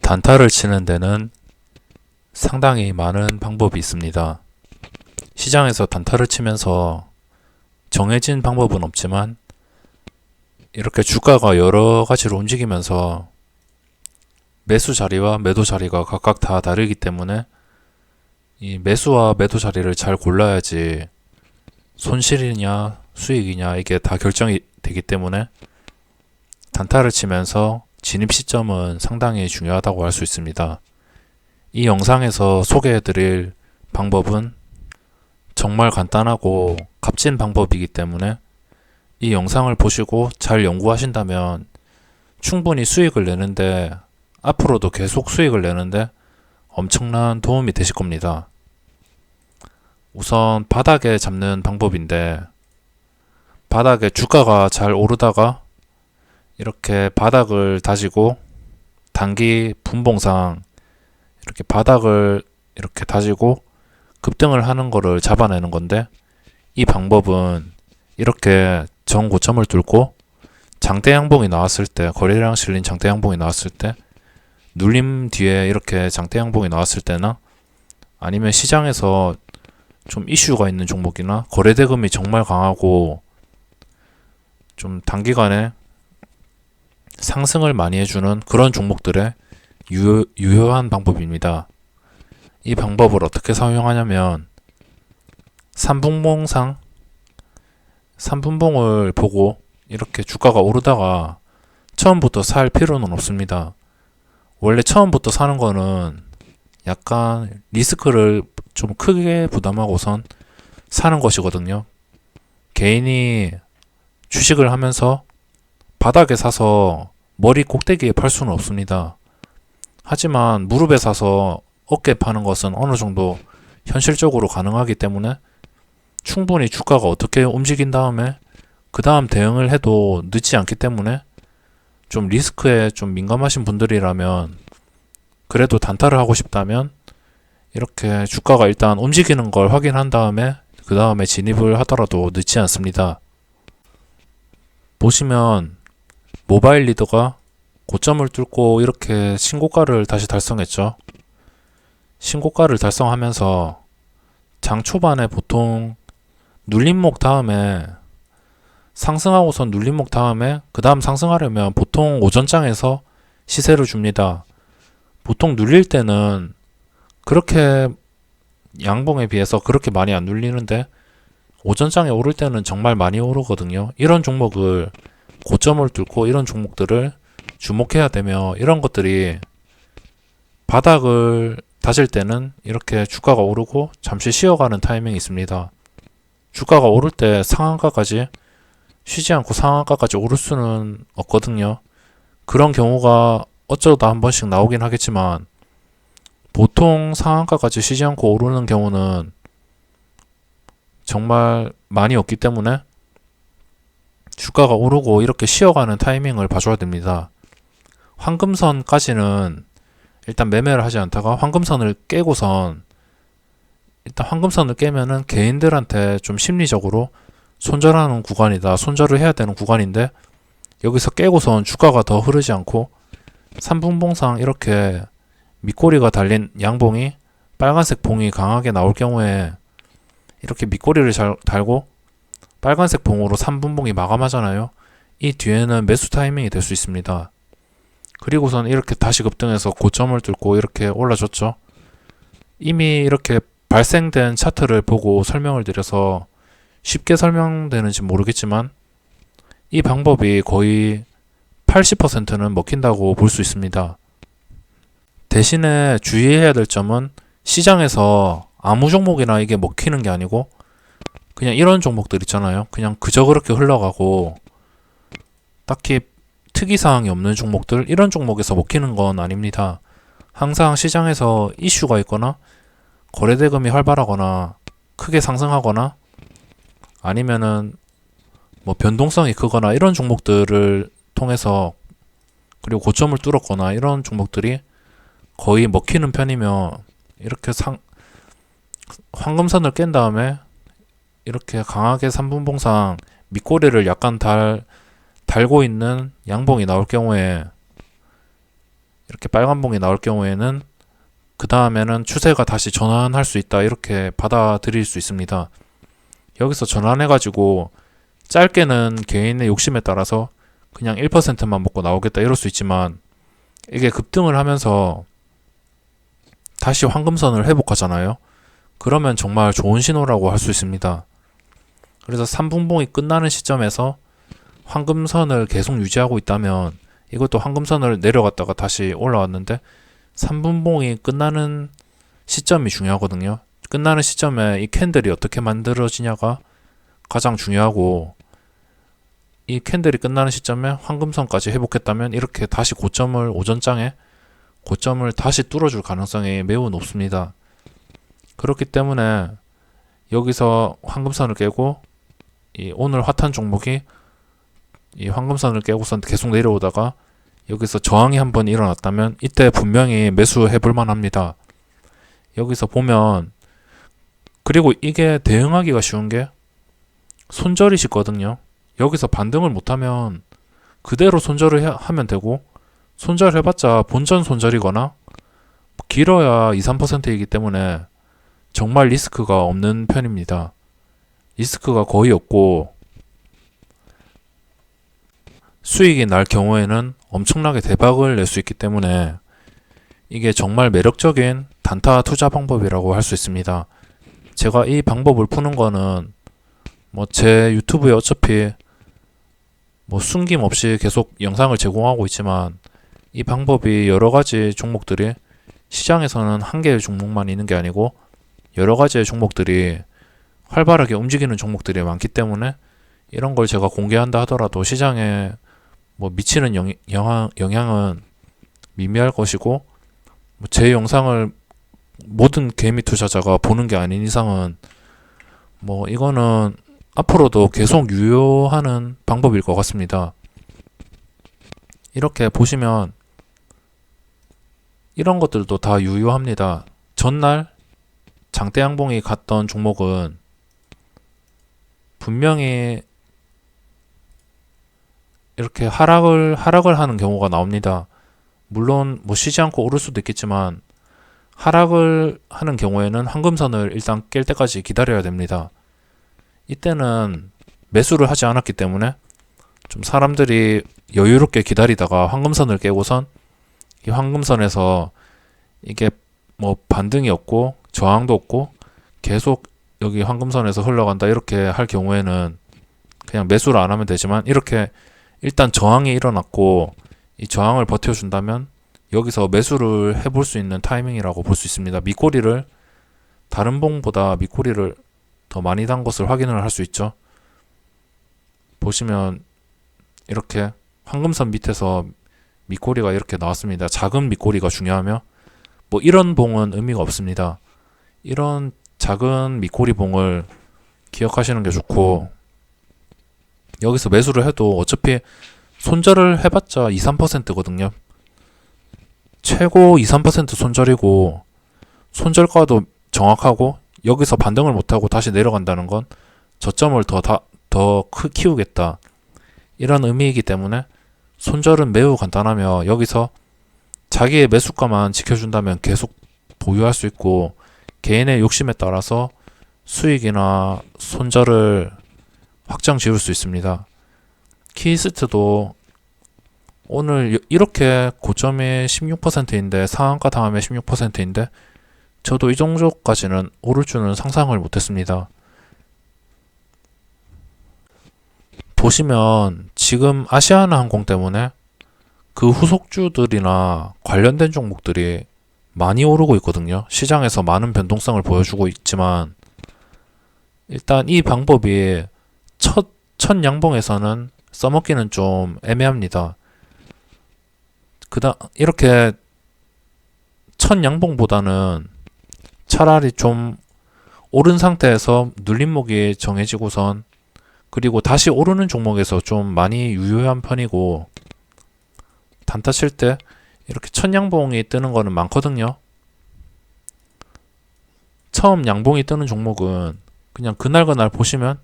단타를 치는 데는 상당히 많은 방법이 있습니다. 시장에서 단타를 치면서 정해진 방법은 없지만 이렇게 주가가 여러 가지로 움직이면서 매수 자리와 매도 자리가 각각 다 다르기 때문에 이 매수와 매도 자리를 잘 골라야지 손실이냐 수익이냐 이게 다 결정이 되기 때문에 단타를 치면서 진입 시점은 상당히 중요하다고 할 수 있습니다. 이 영상에서 소개해드릴 방법은 정말 간단하고 값진 방법이기 때문에 이 영상을 보시고 잘 연구하신다면 충분히 수익을 내는데 앞으로도 계속 수익을 내는데 엄청난 도움이 되실 겁니다. 우선 바닥에 잡는 방법인데 바닥에 주가가 잘 오르다가 이렇게 바닥을 다지고 단기 분봉상 이렇게 바닥을 이렇게 다지고 급등을 하는 거를 잡아내는 건데 이 방법은 이렇게 전고점을 뚫고 장대 양봉이 나왔을 때 거래량 실린 장대 양봉이 나왔을 때 눌림 뒤에 이렇게 장대 양봉이 나왔을 때나 아니면 시장에서 좀 이슈가 있는 종목이나 거래대금이 정말 강하고 좀 단기간에 상승을 많이 해주는 그런 종목들의 유효한 방법입니다. 이 방법을 어떻게 사용하냐면 3분봉상 3분봉을 보고 이렇게 주가가 오르다가 처음부터 살 필요는 없습니다. 원래 처음부터 사는 거는 약간 리스크를 좀 크게 부담하고선 사는 것이거든요. 개인이 주식을 하면서 바닥에 사서 머리 꼭대기에 팔 수는 없습니다. 하지만 무릎에 사서 어깨에 파는 것은 어느 정도 현실적으로 가능하기 때문에 충분히 주가가 어떻게 움직인 다음에 그 다음 대응을 해도 늦지 않기 때문에 좀 리스크에 좀 민감하신 분들이라면 그래도 단타를 하고 싶다면 이렇게 주가가 일단 움직이는 걸 확인한 다음에 그 다음에 진입을 하더라도 늦지 않습니다. 보시면 모바일 리더가 고점을 뚫고 이렇게 신고가를 다시 달성했죠. 신고가를 달성하면서 장 초반에 보통 눌림목 다음에 상승하고선 눌림목 다음에 그 다음 상승하려면 보통 오전장에서 시세를 줍니다. 보통 눌릴 때는 그렇게 양봉에 비해서 그렇게 많이 안 눌리는데 오전장에 오를 때는 정말 많이 오르거든요. 이런 종목을 고점을 뚫고 이런 종목들을 주목해야 되며 이런 것들이 바닥을 다질 때는 이렇게 주가가 오르고 잠시 쉬어가는 타이밍이 있습니다. 주가가 오를 때 상한가까지 쉬지 않고 상한가까지 오를 수는 없거든요. 그런 경우가 어쩌다 한 번씩 나오긴 하겠지만 보통 상한가까지 쉬지 않고 오르는 경우는 정말 많이 없기 때문에 주가가 오르고 이렇게 쉬어가는 타이밍을 봐줘야 됩니다. 황금선까지는 일단 매매를 하지 않다가 황금선을 깨고선 일단 황금선을 깨면은 개인들한테 좀 심리적으로 손절하는 구간이다. 손절을 해야 되는 구간인데 여기서 깨고선 주가가 더 흐르지 않고 3분봉상 이렇게 밑꼬리가 달린 양봉이 빨간색 봉이 강하게 나올 경우에 이렇게 밑꼬리를 잘 달고 빨간색 봉으로 3분봉이 마감하잖아요. 이 뒤에는 매수 타이밍이 될 수 있습니다. 그리고선 이렇게 다시 급등해서 고점을 뚫고 이렇게 올라줬죠. 이미 이렇게 발생된 차트를 보고 설명을 드려서 쉽게 설명되는지 모르겠지만 이 방법이 거의 80%는 먹힌다고 볼 수 있습니다. 대신에 주의해야 될 점은 시장에서 아무 종목이나 이게 먹히는 게 아니고 그냥 이런 종목들 있잖아요. 그냥 그저 그렇게 흘러가고 딱히 특이사항이 없는 종목들 이런 종목에서 먹히는 건 아닙니다. 항상 시장에서 이슈가 있거나 거래대금이 활발하거나 크게 상승하거나 아니면은 뭐 변동성이 크거나 이런 종목들을 통해서 그리고 고점을 뚫었거나 이런 종목들이 거의 먹히는 편이며 이렇게 황금선을 깬 다음에 이렇게 강하게 3분봉상 밑꼬리를 약간 달고 있는 양봉이 나올 경우에 이렇게 빨간 봉이 나올 경우에는 그 다음에는 추세가 다시 전환할 수 있다, 이렇게 받아들일 수 있습니다. 여기서 전환해 가지고 짧게는 개인의 욕심에 따라서 그냥 1%만 먹고 나오겠다 이럴 수 있지만, 이게 급등을 하면서 다시 황금선을 회복하잖아요. 그러면 정말 좋은 신호라고 할 수 있습니다. 그래서 3분봉이 끝나는 시점에서 황금선을 계속 유지하고 있다면, 이것도 황금선을 내려갔다가 다시 올라왔는데 3분봉이 끝나는 시점이 중요하거든요. 끝나는 시점에 이 캔들이 어떻게 만들어지냐가 가장 중요하고, 이 캔들이 끝나는 시점에 황금선까지 회복했다면 이렇게 다시 고점을, 오전장에 고점을 다시 뚫어줄 가능성이 매우 높습니다. 그렇기 때문에 여기서 황금선을 깨고 이 오늘 핫한 종목이 이 황금선을 깨고선 계속 내려오다가 여기서 저항이 한번 일어났다면 이때 분명히 매수해 볼 만합니다. 여기서 보면, 그리고 이게 대응하기가 쉬운 게 손절이 쉽거든요. 여기서 반등을 못하면 그대로 손절을 하면 되고, 손절해봤자 본전 손절이거나 길어야 2, 3%이기 때문에 정말 리스크가 없는 편입니다. 리스크가 거의 없고 수익이 날 경우에는 엄청나게 대박을 낼 수 있기 때문에 이게 정말 매력적인 단타 투자 방법이라고 할 수 있습니다. 제가 이 방법을 푸는 거는 제 유튜브에 어차피 숨김없이 계속 영상을 제공하고 있지만, 이 방법이 여러 가지 종목들이, 시장에서는 한 개의 종목만 있는 게 아니고 여러 가지의 종목들이 활발하게 움직이는 종목들이 많기 때문에 이런 걸 제가 공개한다 하더라도 시장에 미치는 영향은 미미할 것이고, 제 영상을 모든 개미 투자자가 보는 게 아닌 이상은 이거는 앞으로도 계속 유효하는 방법일 것 같습니다. 이렇게 보시면 이런 것들도 다 유효합니다. 전날 장대 양봉이 갔던 종목은 분명히 이렇게 하락을 하는 경우가 나옵니다. 물론 쉬지 않고 오를 수도 있겠지만, 하락을 하는 경우에는 황금선을 일단 깰 때까지 기다려야 됩니다. 이때는 매수를 하지 않았기 때문에 좀 사람들이 여유롭게 기다리다가 황금선을 깨고선 이 황금선에서 이게 반등이 없고 저항도 없고 계속 여기 황금선에서 흘러간다, 이렇게 할 경우에는 그냥 매수를 안 하면 되지만, 이렇게 일단 저항이 일어났고 이 저항을 버텨준다면 여기서 매수를 해볼 수 있는 타이밍이라고 볼 수 있습니다. 밑꼬리를, 다른 봉보다 밑꼬리를 더 많이 단 것을 확인을 할 수 있죠. 보시면 이렇게 황금선 밑에서 밑꼬리가 이렇게 나왔습니다. 작은 밑꼬리가 중요하며 이런 봉은 의미가 없습니다. 이런 작은 밑꼬리 봉을 기억하시는 게 좋고, 여기서 매수를 해도 어차피 손절을 해봤자 2, 3%거든요. 최고 2, 3% 손절이고, 손절가도 정확하고, 여기서 반등을 못하고 다시 내려간다는 건 저점을 더 키우겠다, 이런 의미이기 때문에 손절은 매우 간단하며, 여기서 자기의 매수가만 지켜준다면 계속 보유할 수 있고, 개인의 욕심에 따라서 수익이나 손절을 확정 지을 수 있습니다. 키스트도 오늘 이렇게 고점이 16%인데 상한가 다음에 16%인데 저도 이 정도까지는 오를 줄은 상상을 못했습니다. 보시면 지금 아시아나항공 때문에 그 후속주들이나 관련된 종목들이 많이 오르고 있거든요. 시장에서 많은 변동성을 보여주고 있지만, 일단 이 방법이 첫 양봉에서는 써먹기는 좀 애매합니다. 이렇게 첫 양봉보다는 차라리 좀 오른 상태에서 눌림목이 정해지고선, 그리고 다시 오르는 종목에서 좀 많이 유효한 편이고, 단타 칠 때 이렇게 첫 양봉이 뜨는 거는 많거든요. 처음 양봉이 뜨는 종목은 그냥 그날 보시면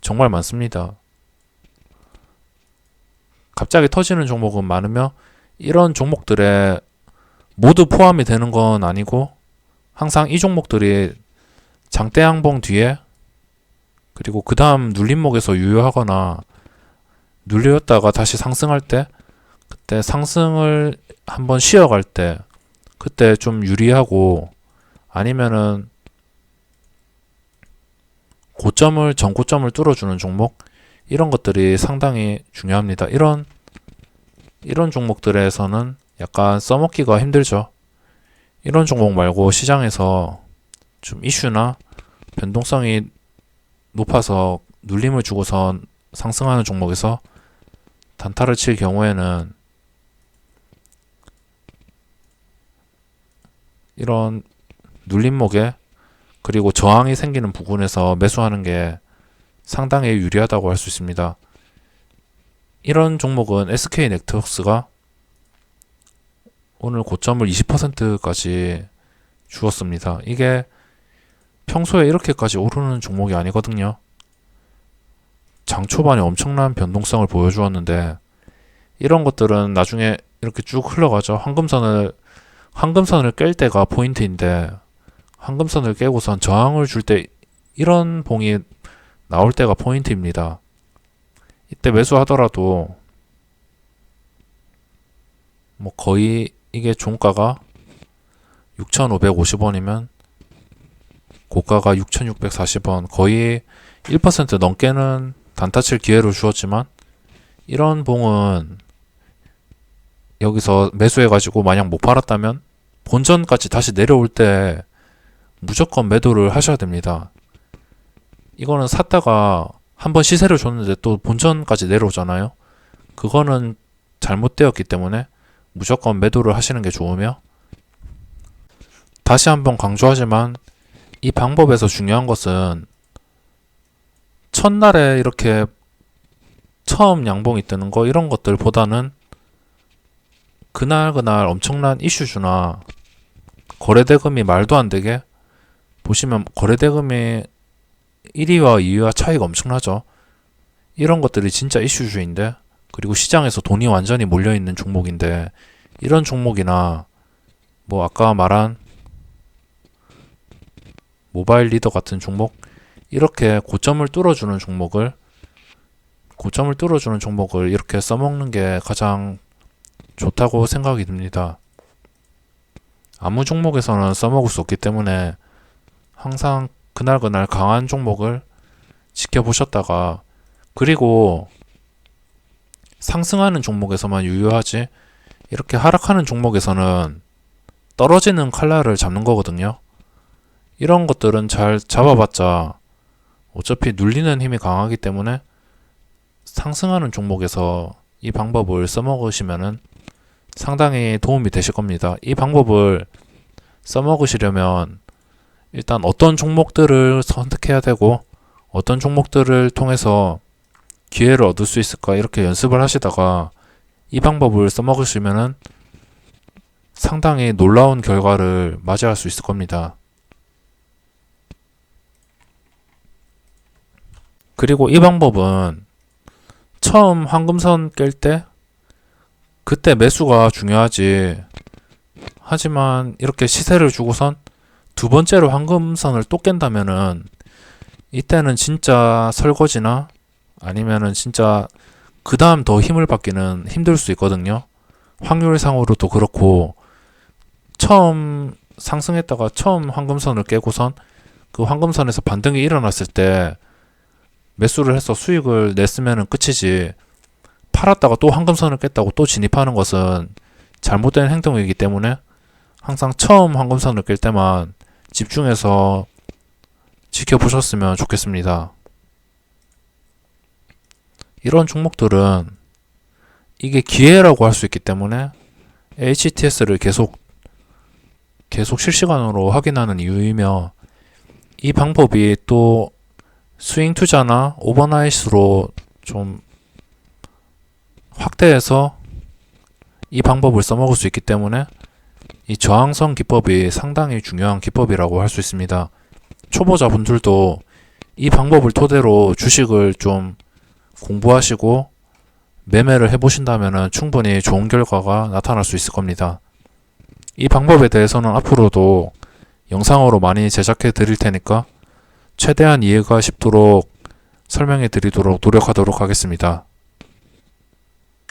정말 많습니다. 갑자기 터지는 종목은 많으며, 이런 종목들의 모두 포함이 되는 건 아니고 항상 이 종목들이 장대 양봉 뒤에 그리고 그 다음 눌림목에서 유효하거나 눌렸다가 다시 상승할 때 그때 상승을 한번 쉬어갈 때 그때 좀 유리하고 아니면은 고점을 전고점을 뚫어주는 종목 이런 것들이 상당히 중요합니다. 이런 종목들에서는 약간 써먹기가 힘들죠. 이런 종목 말고 시장에서 좀 이슈나 변동성이 높아서 눌림을 주고선 상승하는 종목에서 단타를 칠 경우에는 이런 눌림목에 그리고 저항이 생기는 부분에서 매수하는 게 상당히 유리하다고 할 수 있습니다. 이런 종목은 SK네트워크스가 오늘 고점을 20%까지 주었습니다. 이게 평소에 이렇게까지 오르는 종목이 아니거든요. 장 초반에 엄청난 변동성을 보여주었는데 이런 것들은 나중에 이렇게 쭉 흘러가죠. 황금선을 깰 때가 포인트인데 황금선을 깨고선 저항을 줄 때 이런 봉이 나올 때가 포인트입니다. 이때 매수하더라도 뭐 거의 이게 종가가 6,550원이면 고가가 6,640원 거의 1% 넘게는 단타칠 기회를 주었지만 이런 봉은 여기서 매수해가지고 만약 못 팔았다면 본전까지 다시 내려올 때 무조건 매도를 하셔야 됩니다. 이거는 샀다가 한번 시세를 줬는데 또 본전까지 내려오잖아요. 그거는 잘못되었기 때문에 무조건 매도를 하시는 게 좋으며 다시 한번 강조하지만 이 방법에서 중요한 것은 첫날에 이렇게 처음 양봉이 뜨는 거 이런 것들보다는 그날 엄청난 이슈주나 거래대금이 말도 안 되게 보시면 거래대금이 1위와 2위와 차이가 엄청나죠. 이런 것들이 진짜 이슈주인데 그리고 시장에서 돈이 완전히 몰려있는 종목인데 이런 종목이나 뭐 아까 말한 모바일 리더 같은 종목 이렇게 고점을 뚫어주는 종목을 이렇게 써먹는 게 가장 좋다고 생각이 듭니다. 아무 종목에서는 써먹을 수 없기 때문에 항상 그날 강한 종목을 지켜보셨다가 그리고 상승하는 종목에서만 유효하지 이렇게 하락하는 종목에서는 떨어지는 칼날을 잡는 거거든요. 이런 것들은 잘 잡아봤자 어차피 눌리는 힘이 강하기 때문에 상승하는 종목에서 이 방법을 써먹으시면은 상당히 도움이 되실 겁니다. 이 방법을 써먹으시려면 일단 어떤 종목들을 선택해야 되고 어떤 종목들을 통해서 기회를 얻을 수 있을까 이렇게 연습을 하시다가 이 방법을 써먹으시면은 상당히 놀라운 결과를 맞이할 수 있을 겁니다. 그리고 이 방법은 처음 황금선 깰 때 그때 매수가 중요하지. 하지만 이렇게 시세를 주고선 두 번째로 황금선을 또 깬다면은 이때는 진짜 설거지나 아니면은 진짜 그 다음 더 힘을 받기는 힘들 수 있거든요. 확률상으로도 그렇고 처음 상승했다가 처음 황금선을 깨고선 그 황금선에서 반등이 일어났을 때 매수를 해서 수익을 냈으면 끝이지 팔았다가 또 황금선을 깼다고 또 진입하는 것은 잘못된 행동이기 때문에 항상 처음 황금선을 깰 때만 집중해서 지켜보셨으면 좋겠습니다. 이런 종목들은 이게 기회라고 할 수 있기 때문에 HTS를 계속 실시간으로 확인하는 이유이며 이 방법이 또 스윙 투자나 오버나잇으로 좀 확대해서 이 방법을 써먹을 수 있기 때문에 이 저항선 기법이 상당히 중요한 기법이라고 할 수 있습니다. 초보자분들도 이 방법을 토대로 주식을 좀 공부하시고 매매를 해보신다면 충분히 좋은 결과가 나타날 수 있을 겁니다. 이 방법에 대해서는 앞으로도 영상으로 많이 제작해 드릴 테니까 최대한 이해가 쉽도록 설명해 드리도록 노력하도록 하겠습니다.